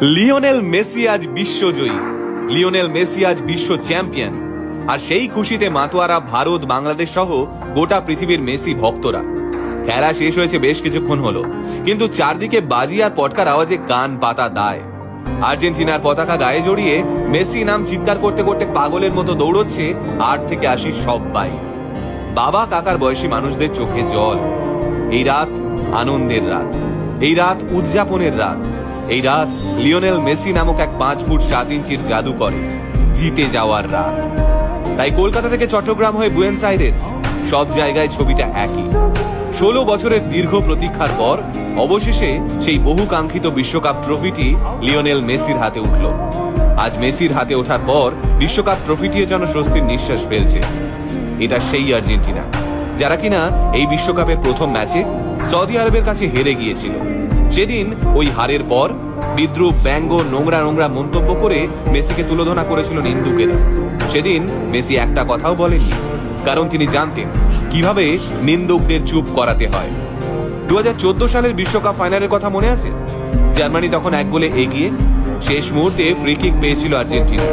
Lionel Messi আজ বিশ্বজয়ী, Lionel Messi আজ বিশ্ব চ্যাম্পিয়ন। আর সেই খুশিতে মাতোয়ারা ভারত, বাংলাদেশ সহ গোটা পৃথিবীর মেসি ভক্তরা। খেলা শেষ হয়েছে বেশ কিছুক্ষণ হলো, কিন্তু চারদিকে বাজি আর পটকার আওয়াজে কান পাতা দায়। আর্জেন্টিনার পতাকা গায়ে জড়িয়ে মেসি নাম চিৎকার করতে করতে পাগলের মতো দৌড়চ্ছে 8 থেকে 80 সবাই। বাবা কাকার বয়সী মানুষদের চোখে জল। এই রাত আনন্দের রাত, এই রাত উদযাপনের রাত, এই রাত লিওনেল মেসি নামক এক 5 ফুট 7 ইঞ্চির জাদুকরে জিতে যাওয়ার রাত। তাই কলকাতা থেকে চট্টগ্রাম হয়ে বুয়েন্স আইরেস, সব জায়গায় ছবিটা একই। 16 বছরের দীর্ঘ প্রতীক্ষার পর অবশেষে সেই বহু কাঙ্ক্ষিত বিশ্বকাপ ট্রফিটি লিওনেল মেসির হাতে উঠল। আজ মেসির হাতে ওঠার পর বিশ্বকাপ ট্রফিটিও যেন স্বস্তির নিঃশ্বাস ফেলছে। এটা সেই আর্জেন্টিনা যারা কিনা এই বিশ্বকাপের প্রথম ম্যাচে সৌদি আরবের কাছে হেরে গিয়েছিল। সেদিন ওই হারের পর বিদ্রুপ, ব্যঙ্গ, নোংরা নোংরা মন্তব্য করে মেসিকে তুলোধনা করেছিল নিন্দুকেরা। সেদিন মেসি একটা কথাও বলেননি, কারণ তিনি জানতেন কিভাবে নিন্দুকদের চুপ করাতে হয়। 2014 সালের বিশ্বকাপ ফাইনালের কথা মনে আছে? জার্মানি তখন 1 গোলে এগিয়ে, শেষ মুহূর্তে ফ্রি কিক পেয়েছিল আর্জেন্টিনা।